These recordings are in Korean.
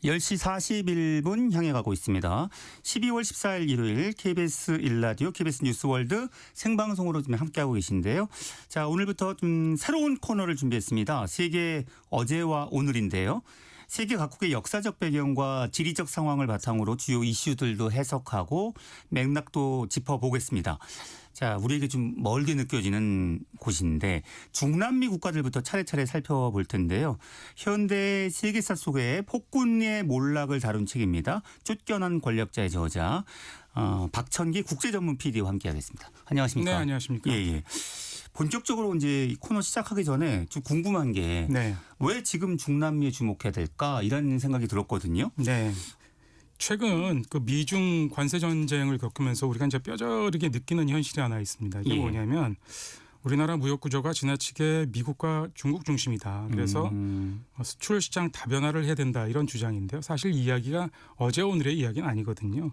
10시 41분 향해 가고 있습니다. 12월 14일 일요일 KBS 1라디오 KBS 뉴스월드 생방송으로 지금 함께하고 계신데요. 자, 오늘부터 좀 새로운 코너를 준비했습니다. 세계 어제와 오늘인데요. 세계 각국의 역사적 배경과 지리적 상황을 바탕으로 주요 이슈들도 해석하고 맥락도 짚어보겠습니다. 자, 우리에게 좀 멀게 느껴지는 곳인데 중남미 국가들부터 차례차례 살펴볼 텐데요. 현대 세계사 속의 폭군의 몰락을 다룬 책입니다. 쫓겨난 권력자의 저자 박천기 국제전문 PD와 함께하겠습니다. 안녕하십니까? 네, 안녕하십니까? 예. 본격적으로 이제 이 코너 시작하기 전에 좀 궁금한 게 왜 지금 중남미에 주목해야 될까 이런 생각이 들었거든요. 네. 최근 그 미중 관세 전쟁을 겪으면서 우리가 이제 뼈저리게 느끼는 현실이 하나 있습니다. 이게 뭐냐면 우리나라 무역 구조가 지나치게 미국과 중국 중심이다. 그래서 수출 시장 다변화를 해야 된다 이런 주장인데요. 사실 이 이야기가 어제 오늘의 이야기는 아니거든요.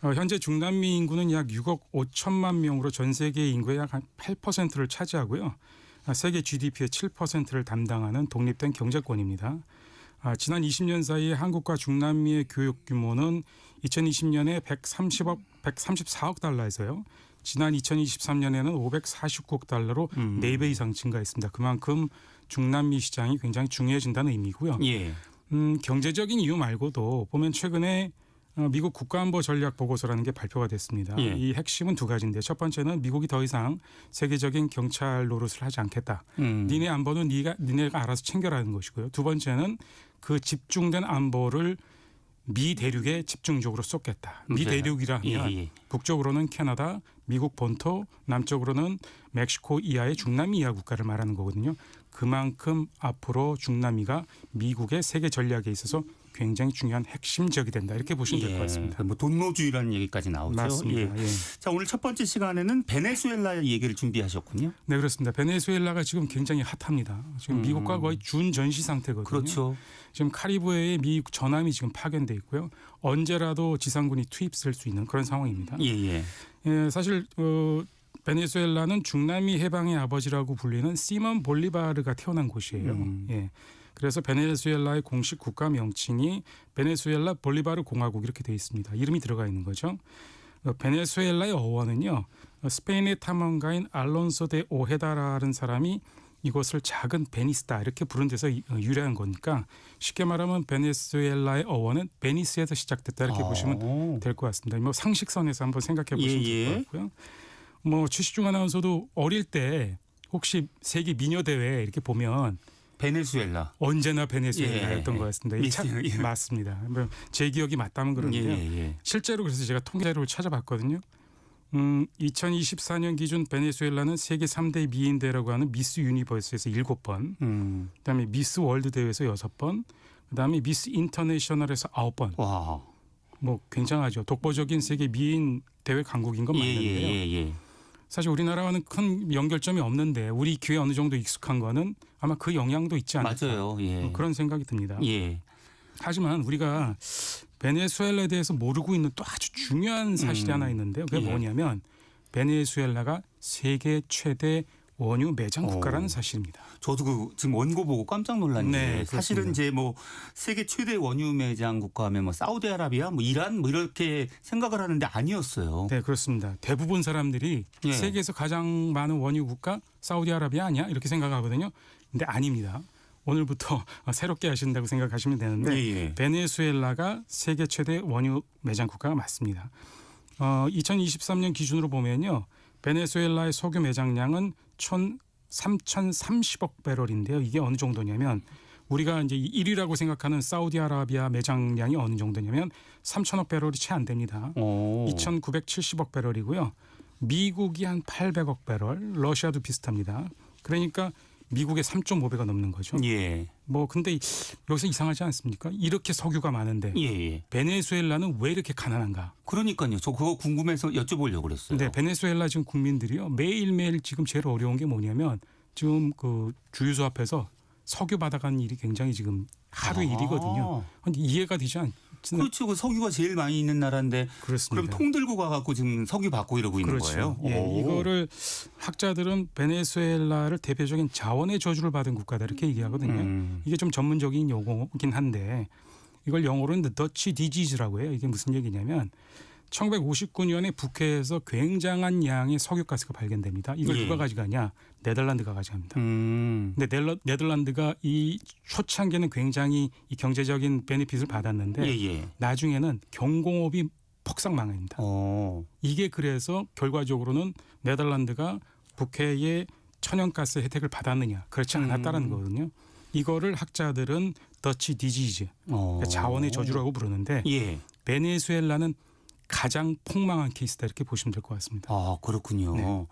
현재 중남미 인구는 약 6억 5천만 명으로 전 세계 인구의 약 8%를 차지하고요. 세계 GDP의 7%를 담당하는 독립된 경제권입니다. 지난 20년 사이에 한국과 중남미의 교육 규모는 2020년에 134억 달러에서요. 지난 2023년에는 549억 달러로 4배 이상 증가했습니다. 그만큼 중남미 시장이 굉장히 중요해진다는 의미고요. 예. 경제적인 이유 말고도 보면 최근에 미국 국가안보 전략 보고서라는 게 발표가 됐습니다. 예. 이 핵심은 두 가지인데 첫 번째는 미국이 더 이상 세계적인 경찰 노릇을 하지 않겠다. 니네 안보는 니네가 알아서 챙겨라는 것이고요. 두 번째는 그 집중된 안보를 미 대륙에 집중적으로 쏟겠다. 미 대륙이라 하면 북쪽으로는 캐나다, 미국 본토, 남쪽으로는 멕시코 이하의 중남미 이하 국가를 말하는 거거든요. 그만큼 앞으로 중남미가 미국의 세계 전략에 있어서 굉장히 중요한 핵심적이 된다. 이렇게 보시면 될 것 같습니다. 뭐 돈노주의라는 얘기까지 나오죠. 맞습니다. 예. 자, 오늘 첫 번째 시간에는 베네수엘라 얘기를 준비하셨군요. 네, 그렇습니다. 베네수엘라가 지금 굉장히 핫합니다. 지금 미국과 거의 준전시 상태거든요. 그렇죠. 지금 카리브해에 미국 전함이 지금 파견돼 있고요. 언제라도 지상군이 투입될 수 있는 그런 상황입니다. 예. 사실 베네수엘라는 중남미 해방의 아버지라고 불리는 시몬 볼리바르가 태어난 곳이에요. 예. 그래서 베네수엘라의 공식 국가 명칭이 베네수엘라 볼리바르 공화국 이렇게 되어 있습니다. 이름이 들어가 있는 거죠. 베네수엘라의 어원은요. 스페인의 탐험가인 알론소 데 오헤다라는 사람이 이곳을 작은 베니스다 이렇게 부른 데서 유래한 거니까 쉽게 말하면 베네수엘라의 어원은 베니스에서 시작됐다 이렇게 보시면 될 것 같습니다. 뭐 상식선에서 한번 생각해 보시면 될 것 같고요. 뭐 최시중 아나운서도 어릴 때 혹시 세계 미녀 대회 이렇게 보면 베네수엘라 언제나 베네수엘라였던 것 같습니다. 맞습니다. 제 기억이 맞다면 그런데요. 실제로 그래서 제가 통계자료를 찾아봤거든요. 2024년 기준 베네수엘라는 세계 3대 미인대라고 하는 미스 유니버스에서 7번, 그다음에 미스 월드 대회에서 6번, 그다음에 미스 인터내셔널에서 9번. 와. 뭐 굉장하죠. 독보적인 세계 미인 대회 강국인 건 맞는데요. 사실 우리나라와는 큰 연결점이 없는데 우리 귀에 어느 정도 익숙한 거는 아마 그 영향도 있지 않을까. 맞아요. 그런 생각이 듭니다. 예. 하지만 우리가 베네수엘라에 대해서 모르고 있는 또 아주 중요한 사실이 하나 있는데요. 그게 뭐냐면 베네수엘라가 세계 최대 원유 매장 국가라는 사실입니다. 저도 지금 원고 보고 깜짝 놀랐는데 네, 사실은 이제 뭐 세계 최대 원유 매장 국가하면 뭐 사우디아라비아, 뭐 이란 뭐 이렇게 생각을 하는데 아니었어요. 네, 그렇습니다. 대부분 사람들이 세계에서 가장 많은 원유 국가 사우디아라비아 아니야 이렇게 생각하거든요. 근데 아닙니다. 오늘부터 새롭게 하신다고 생각하시면 되는데 베네수엘라가 세계 최대 원유 매장 국가가 맞습니다. 2023년 기준으로 보면요. 베네수엘라의 석유 매장량은 3,030억 배럴인데요. 이게 어느 정도냐면 우리가 이제 1위라고 생각하는 사우디아라비아 매장량이 어느 정도냐면 3,000억 배럴이 채 안 됩니다. 2,970억 배럴이고요. 미국이 한 800억 배럴, 러시아도 비슷합니다. 그러니까 미국의 3.5배가 넘는 거죠. 뭐 근데 여기서 이상하지 않습니까? 이렇게 석유가 많은데 베네수엘라는 왜 이렇게 가난한가? 그러니까요. 저 그거 궁금해서 여쭤보려고 그랬어요. 네, 베네수엘라 지금 국민들이요. 매일매일 지금 제일 어려운 게 뭐냐면 지금 그 주유소 앞에서 석유 받아가는 일이 굉장히 지금 하루의 일이거든요. 이해가 되지 않습니까? 그렇죠. 그 석유가 제일 많이 있는 나라인데 그렇습니다. 그럼 통 들고 가갖고 지금 석유 받고 이러고 있는 거예요? 이거를 학자들은 베네수엘라를 대표적인 자원의 저주를 받은 국가다 이렇게 얘기하거든요. 이게 좀 전문적인 용어긴 한데 이걸 영어로는 더치 디지즈라고 해요. 이게 무슨 얘기냐면 1959년에 북해에서 굉장한 양의 석유가스가 발견됩니다. 이걸 예. 누가 가져가냐? 네덜란드가 가져갑니다. 근데 네덜란드가 이 초창기에는 굉장히 이 경제적인 베네핏을 받았는데 예. 나중에는 경공업이 폭삭 망합니다. 이게 그래서 결과적으로는 네덜란드가 북해의 천연가스 혜택을 받았느냐? 그렇지 않았다라는 거거든요. 이거를 학자들은 더치 디지즈, 그러니까 자원의 저주라고 부르는데 예. 베네수엘라는 가장 폭망한 케이스다 이렇게 보시면 될 것 같습니다. 아, 그렇군요. 네.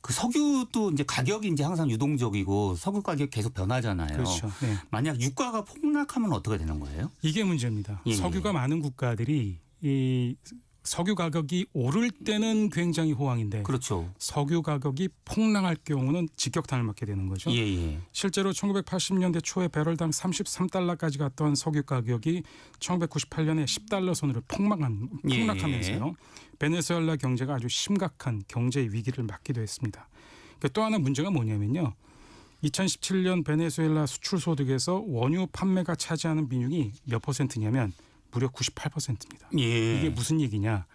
그 석유도 이제 가격이 이제 항상 유동적이고 석유 가격 계속 변하잖아요. 그렇죠. 네. 만약 유가가 폭락하면 어떻게 되는 거예요? 이게 문제입니다. 예. 석유가 많은 국가들이 이 석유 가격이 오를 때는 굉장히 호황인데 그렇죠. 석유 가격이 폭락할 경우는 직격탄을 맞게 되는 거죠. 예. 실제로 1980년대 초에 배럴당 33달러까지 갔던 석유 가격이 1998년에 10달러 선으로 폭락하면서요. 베네수엘라 경제가 아주 심각한 경제 위기를 맞기도 했습니다. 또 하나 문제가 뭐냐면요. 2017년 베네수엘라 수출 소득에서 원유 판매가 차지하는 비중이 몇 퍼센트냐면 무려 98%입니다. 예. 이게 무슨 얘기냐?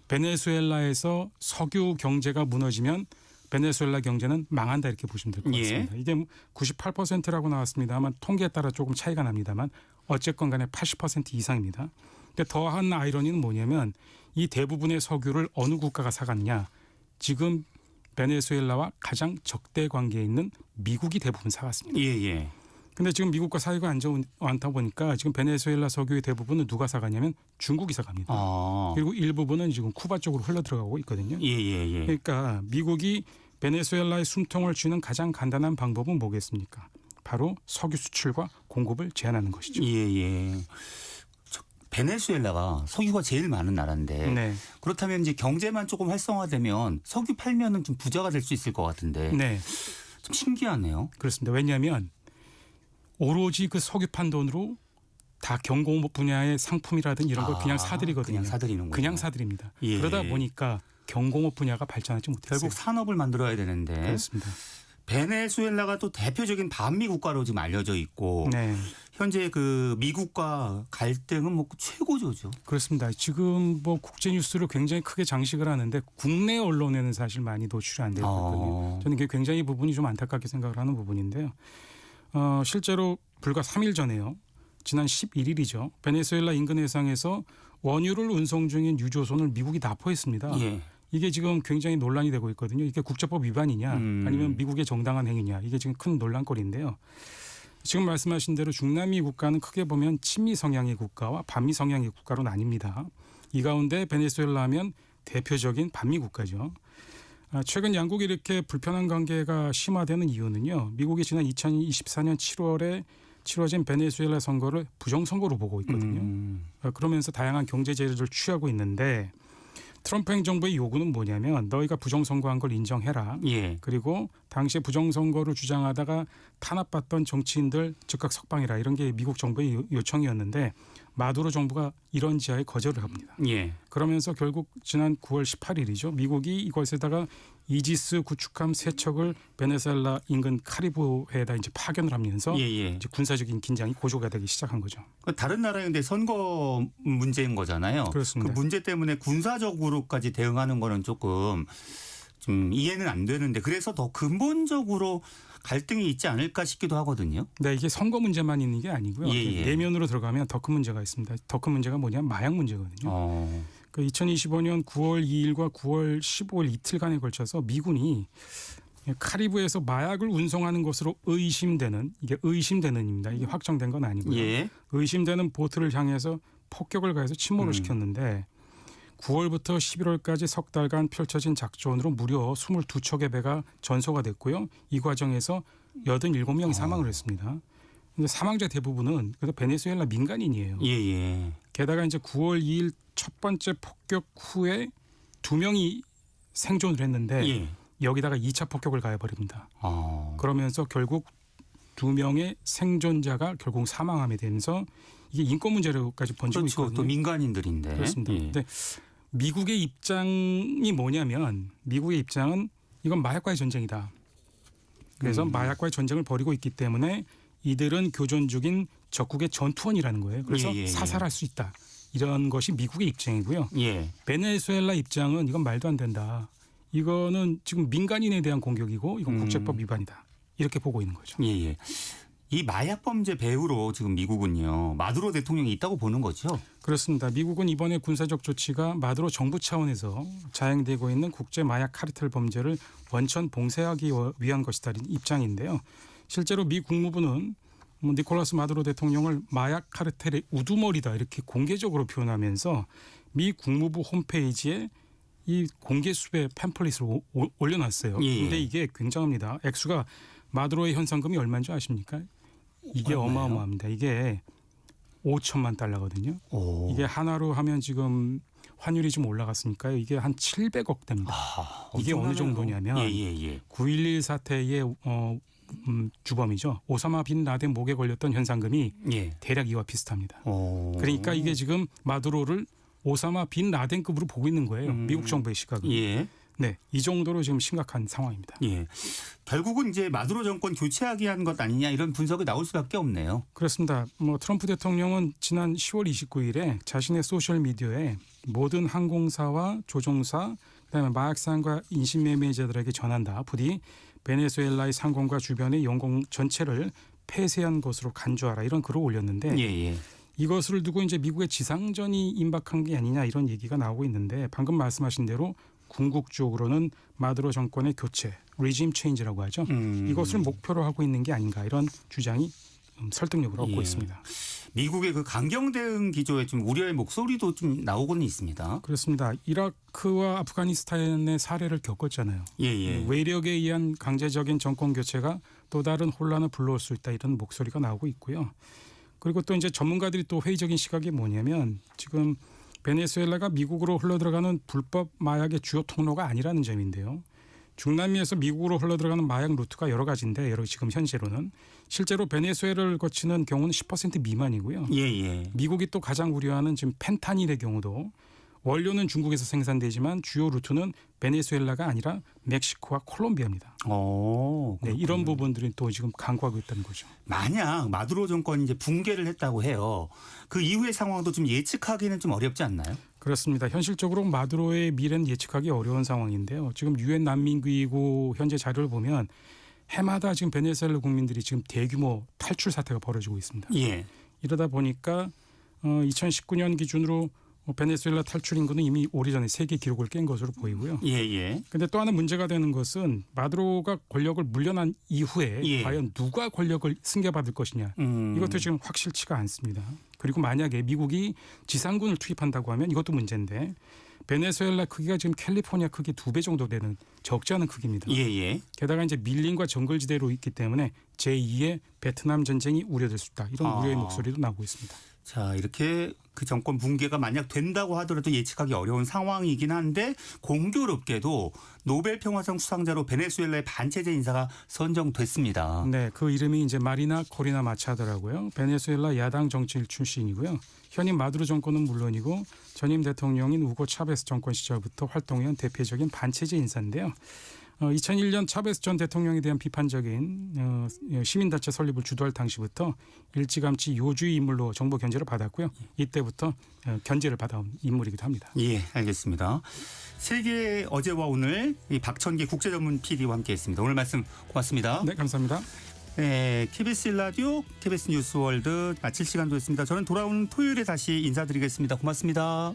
베네수엘라에서 석유 경제가 무너지면 베네수엘라 경제는 망한다 이렇게 보시면 될 것 같습니다. 이게 98%라고 나왔습니다만 통계에 따라 조금 차이가 납니다만 어쨌건 간에 80% 이상입니다. 근데 더한 아이러니는 뭐냐면 이 대부분의 석유를 어느 국가가 사갔냐? 지금 베네수엘라와 가장 적대 관계에 있는 미국이 대부분 사갔습니다. 예. 근데 지금 미국과 사이가 안 좋은 않다 보니까 지금 베네수엘라 석유의 대부분은 누가 사가냐면 중국이 사갑니다. 그리고 일부분은 지금 쿠바 쪽으로 흘러 들어가고 있거든요. 예. 그러니까 미국이 베네수엘라의 숨통을 쥐는 가장 간단한 방법은 뭐겠습니까? 바로 석유 수출과 공급을 제한하는 것이죠. 예. 베네수엘라가 석유가 제일 많은 나라인데 네. 그렇다면 이제 경제만 조금 활성화되면 석유 팔면은 좀 부자가 될 수 있을 것 같은데 네. 좀 신기하네요. 그렇습니다. 왜냐하면 오로지 그 석유판 돈으로 다 경공업 분야의 상품이라든지 이런 걸 그냥 사들이거든요. 그냥 사들이는군요. 그냥 사들입니다. 예. 그러다 보니까 경공업 분야가 발전하지 못했어요. 결국 산업을 만들어야 되는데 그렇습니다. 베네수엘라가 또 대표적인 반미 국가로 지금 알려져 있고 네. 현재 그 미국과 갈등은 뭐 최고조죠. 그렇습니다. 지금 뭐 국제 뉴스를 굉장히 크게 장식을 하는데 국내 언론에는 사실 많이 노출이 안 되고 있거든요. 저는 이게 굉장히 부분이 좀 안타깝게 생각을 하는 부분인데요. 실제로 불과 3일 전에요. 지난 11일이죠. 베네수엘라 인근 해상에서 원유를 운송 중인 유조선을 미국이 납포했습니다. 예. 이게 지금 굉장히 논란이 되고 있거든요. 이게 국제법 위반이냐 아니면 미국의 정당한 행위냐 이게 지금 큰 논란거리인데요. 지금 말씀하신 대로 중남미 국가는 크게 보면 친미 성향의 국가와 반미 성향의 국가로 나뉩니다. 이 가운데 베네수엘라 하면 대표적인 반미 국가죠. 최근 양국이 이렇게 불편한 관계가 심화되는 이유는요. 미국이 지난 2024년 7월에 치러진 베네수엘라 선거를 부정선거로 보고 있거든요. 그러면서 다양한 경제 제재를 취하고 있는데 트럼프 행정부의 요구는 뭐냐면 너희가 부정선거한 걸 인정해라. 예. 그리고 당시에 부정선거를 주장하다가 탄압받던 정치인들 즉각 석방해라. 이런 게 미국 정부의 요청이었는데 마두로 정부가 이런 지하에 거절을 합니다. 예. 그러면서 결국 지난 9월 18일이죠. 미국이 이것에다가 이지스 구축함 3척을 베네수엘라 인근 카리브해에다 이제 파견을 하면서 예. 이제 군사적인 긴장이 고조가 되기 시작한 거죠. 다른 나라인데 선거 문제인 거잖아요. 그렇습니다. 그 문제 때문에 군사적으로까지 대응하는 거는 조금 좀 이해는 안 되는데 그래서 더 근본적으로 갈등이 있지 않을까 싶기도 하거든요. 네, 이게 선거 문제만 있는 게 아니고요. 예. 내면으로 들어가면 더 큰 문제가 있습니다. 더 큰 문제가 뭐냐면 마약 문제거든요. 그 2025년 9월 2일과 9월 15일 이틀간에 걸쳐서 미군이 카리브에서 마약을 운송하는 것으로 의심되는 이게 의심되는입니다. 이게 확정된 건 아니고요. 예. 의심되는 보트를 향해서 폭격을 가해서 침몰을 시켰는데 9월부터 11월까지 석 달간 펼쳐진 작전으로 무려 22척의 배가 전소가 됐고요. 이 과정에서 87명이 사망을 했습니다. 근데 사망자 대부분은 그래서 베네수엘라 민간인이에요. 예. 게다가 이제 9월 2일 첫 번째 폭격 후에 2명이 생존을 했는데 예. 여기다가 2차 폭격을 가해버립니다. 아. 그러면서 결국 2명의 생존자가 결국 사망하게 되면서 이게 인권 문제로까지 번지고 그렇죠. 있거든요. 또 민간인들인데. 그렇습니다. 예. 근데 미국의 입장이 뭐냐면 미국의 입장은 이건 마약과의 전쟁이다. 그래서 마약과의 전쟁을 벌이고 있기 때문에 이들은 교전 중인 적국의 전투원이라는 거예요. 그래서 예. 사살할 수 있다. 이런 것이 미국의 입장이고요. 예. 베네수엘라 입장은 이건 말도 안 된다. 이거는 지금 민간인에 대한 공격이고 이건 국제법 위반이다. 이렇게 보고 있는 거죠. 예. 이 마약 범죄 배후로 지금 미국은요. 마두로 대통령이 있다고 보는 거죠. 그렇습니다. 미국은 이번에 군사적 조치가 마두로 정부 차원에서 자행되고 있는 국제 마약 카르텔 범죄를 원천 봉쇄하기 위한 것이다 입장인데요. 실제로 미 국무부는 니콜라스 마두로 대통령을 마약 카르텔의 우두머리다 이렇게 공개적으로 표현하면서 미 국무부 홈페이지에 이 공개 수배 팸플릿을 올려놨어요. 그런데 이게 굉장합니다. 액수가 마두로의 현상금이 얼마인 줄 아십니까? 이게 얼마예요? 어마어마합니다. 이게 5천만 달러거든요. 오. 이게 하나로 하면 지금 환율이 좀 올라갔으니까요. 이게 한 700억 됩니다. 이게 어느 정도냐면 9.11 사태의 주범이죠. 오사마 빈 라덴 목에 걸렸던 현상금이 대략 이와 비슷합니다. 그러니까 이게 지금 마두로를 오사마 빈 라덴급으로 보고 있는 거예요. 미국 정부의 시각은. 네, 이 정도로 지금 심각한 상황입니다. 결국은 이제 마두로 정권 교체하기 위한 것 아니냐 이런 분석이 나올 수밖에 없네요. 그렇습니다. 트럼프 대통령은 지난 10월 29일에 자신의 소셜 미디어에 모든 항공사와 조종사, 그다음에 마약상과 인신매매자들에게 전한다. 부디 베네수엘라의 상공과 주변의 영공 전체를 폐쇄한 것으로 간주하라 이런 글을 올렸는데 이것을 두고 이제 미국의 지상전이 임박한 게 아니냐 이런 얘기가 나오고 있는데 방금 말씀하신 대로 궁극적으로는 마두로 정권의 교체, 리짐 체인지라고 하죠. 이것을 목표로 하고 있는 게 아닌가 이런 주장이 설득력을 얻고 있습니다. 미국의 그 강경 대응 기조에 좀 우려의 목소리도 좀 나오고는 있습니다. 그렇습니다. 이라크와 아프가니스탄의 사례를 겪었잖아요. 외력에 의한 강제적인 정권 교체가 또 다른 혼란을 불러올 수 있다 이런 목소리가 나오고 있고요. 그리고 또 이제 전문가들이 또 회의적인 시각이 뭐냐면 지금 베네수엘라가 미국으로 흘러들어가는 불법 마약의 주요 통로가 아니라는 점인데요. 중남미에서 미국으로 흘러들어가는 마약 루트가 여러 가지인데 지금 현재로는 실제로 베네수엘라를 거치는 경우는 10% 미만이고요. 미국이 또 가장 우려하는 지금 펜타닐의 경우도 원료는 중국에서 생산되지만 주요 루트는 베네수엘라가 아니라 멕시코와 콜롬비아입니다. 이런 부분들이 또 지금 강구하고 있다는 거죠. 만약 마두로 정권이 이제 붕괴를 했다고 해요. 그 이후의 상황도 좀 예측하기는 좀 어렵지 않나요? 그렇습니다. 현실적으로 마두로의 미래는 예측하기 어려운 상황인데요. 지금 유엔 난민기구 현재 자료를 보면 해마다 지금 베네수엘라 국민들이 지금 대규모 탈출 사태가 벌어지고 있습니다. 이러다 보니까 2019년 기준으로 베네수엘라 탈출 인구는 이미 오래전에 세계 기록을 깬 것으로 보이고요. 그런데 또 하나 문제가 되는 것은 마두로가 권력을 물려난 이후에 과연 누가 권력을 승계받을 것이냐 이것도 지금 확실치가 않습니다. 그리고 만약에 미국이 지상군을 투입한다고 하면 이것도 문제인데 베네수엘라 크기가 지금 캘리포니아 크기 2배 정도 되는 적지 않은 크기입니다. 게다가 이제 밀림과 정글지대로 있기 때문에 제2의 베트남 전쟁이 우려될 수 있다. 이런 우려의 목소리도 나오고 있습니다. 자, 이렇게 그 정권 붕괴가 만약 된다고 하더라도 예측하기 어려운 상황이긴 한데 공교롭게도 노벨 평화상 수상자로 베네수엘라의 반체제 인사가 선정됐습니다. 네, 그 이름이 이제 마리나 코리나 마차도라고요. 베네수엘라 야당 정치인 출신이고요. 현임 마두로 정권은 물론이고 전임 대통령인 우고 차베스 정권 시절부터 활동해온 대표적인 반체제 인사인데요. 2001년 차베스 전 대통령에 대한 비판적인 시민단체 설립을 주도할 당시부터 일찌감치 요주의 인물로 정보 견제를 받았고요. 이때부터 견제를 받아온 인물이기도 합니다. 알겠습니다. 세계 어제와 오늘 이 박천기 국제전문 PD와 함께했습니다. 오늘 말씀 고맙습니다. 네, 감사합니다. KBS 라디오, KBS 뉴스월드 마칠 시간도 됐습니다. 저는 돌아오는 토요일에 다시 인사드리겠습니다. 고맙습니다.